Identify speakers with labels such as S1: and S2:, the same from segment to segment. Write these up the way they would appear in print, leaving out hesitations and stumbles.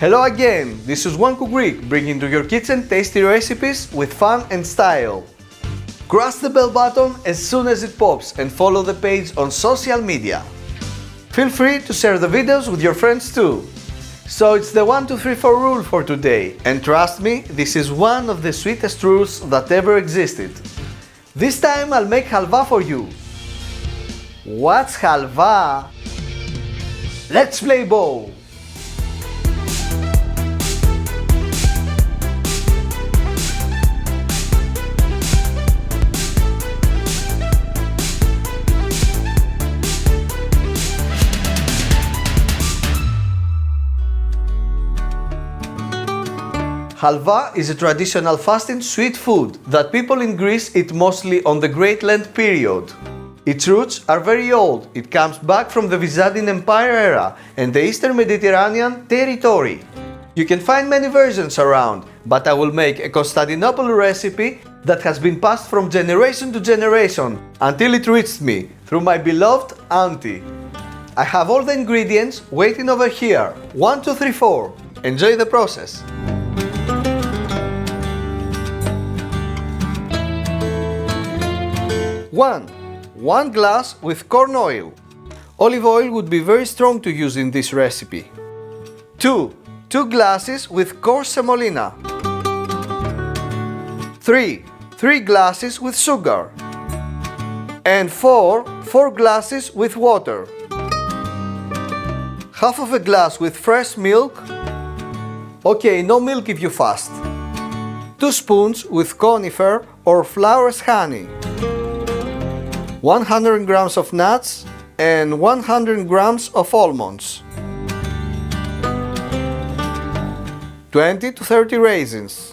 S1: Hello again, this is One Cook Greek, bringing to your kitchen tasty recipes with fun and style. Crush the bell button as soon as it pops and follow the page on social media. Feel free to share the videos with your friends too. So it's the 1, 2, 3, 4 rule for today, and trust me, this is one of the sweetest rules that ever existed. This time I'll make halva for you. What's halva? Let's play ball! Halva is a traditional fasting sweet food that people in Greece eat mostly on the Great Lent period. Its roots are very old. It comes back from the Byzantine Empire era and the Eastern Mediterranean territory. You can find many versions around, but I will make a Constantinople recipe that has been passed from generation to generation until it reached me through my beloved auntie. I have all the ingredients waiting over here. 1, 2, 3, 4. Enjoy the process. 1 glass with corn oil. Olive oil would be very strong to use in this recipe. 2 glasses with coarse semolina. 3 glasses with sugar. And 4 glasses with water. Half of a glass with fresh milk. Okay, no milk if you fast. 2 spoons with conifer or flourless honey. 100 grams of nuts and 100 grams of almonds. 20 to 30 raisins.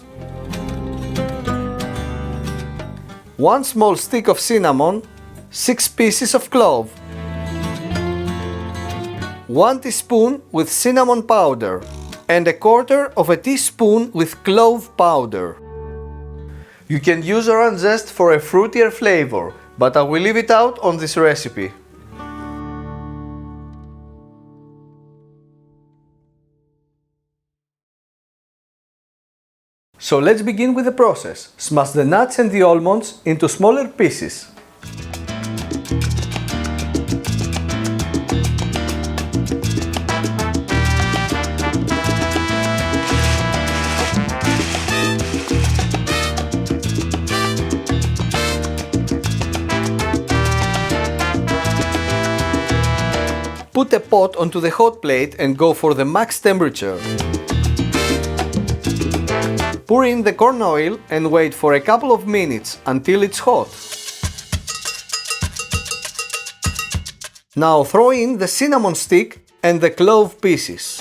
S1: 1 small stick of cinnamon, 6 pieces of clove. 1 teaspoon with cinnamon powder and 1/4 of a teaspoon with clove powder. You can use orange zest for a fruitier flavor, but I will leave it out on this recipe. So let's begin with the process. Smash the nuts and the almonds into smaller pieces. Put a pot onto the hot plate and go for the max temperature. Pour in the corn oil and wait for a couple of minutes until it's hot. Now throw in the cinnamon stick and the clove pieces.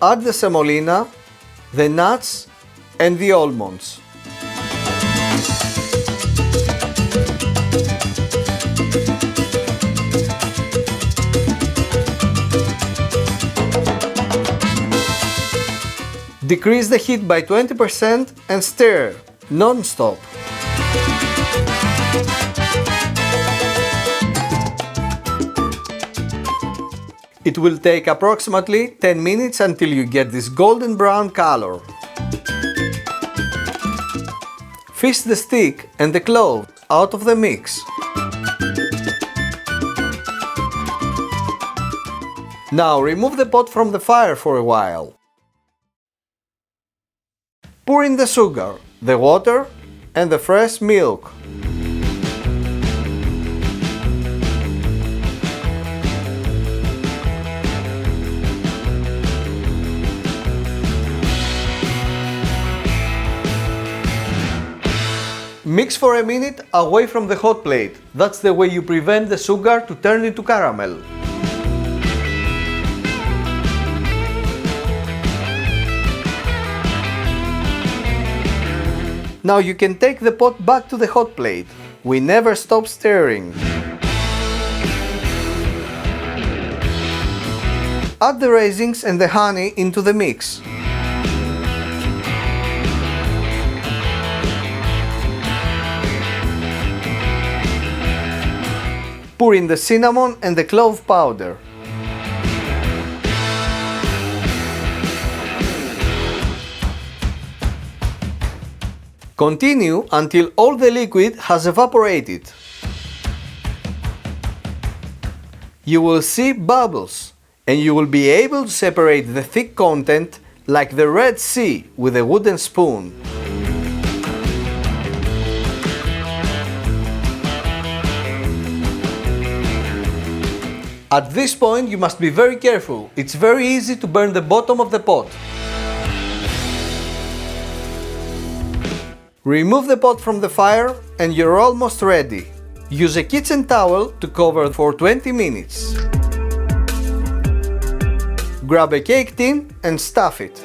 S1: Add the semolina, the nuts and the almonds. Decrease the heat by 20% and stir non-stop. It will take approximately 10 minutes until you get this golden brown color. Fish the stick and the clove out of the mix. Now remove the pot from the fire for a while. Pour in the sugar, the water and the fresh milk. Mix for a minute away from the hot plate. That's the way you prevent the sugar to turn into caramel. Now you can take the pot back to the hot plate. We never stop stirring. Add the raisins and the honey into the mix. pour in the cinnamon and the clove powder. Continue until all the liquid has evaporated. You will see bubbles, and you will be able to separate the thick content like the Red Sea with a wooden spoon. At this point you must be very careful. It's very easy to burn the bottom of the pot. Remove the pot from the fire and you're almost ready. Use a kitchen towel to cover for 20 minutes. Grab a cake tin and stuff it.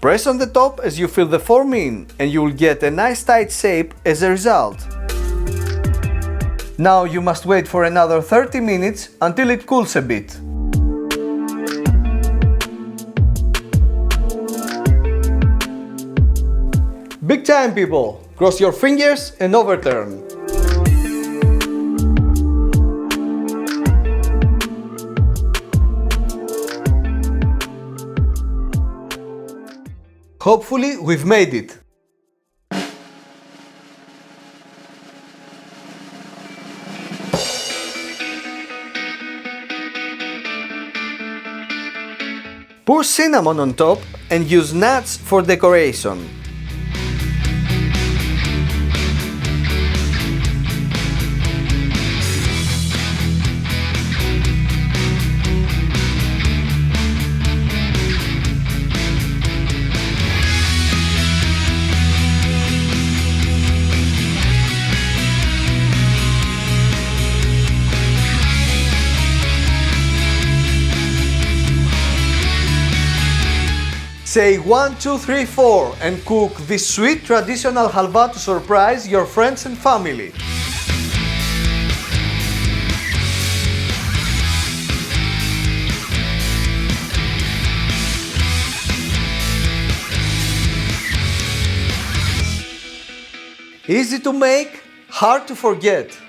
S1: Press on the top as you fill the form in and you will get a nice tight shape as a result. Now you must wait for another 30 minutes until it cools a bit. Big time, people! Cross your fingers and overturn. Hopefully we've made it. Pour cinnamon on top and use nuts for decoration. Say 1, 2, 3, 4 and cook this sweet traditional halva to surprise your friends and family. Easy to make, hard to forget.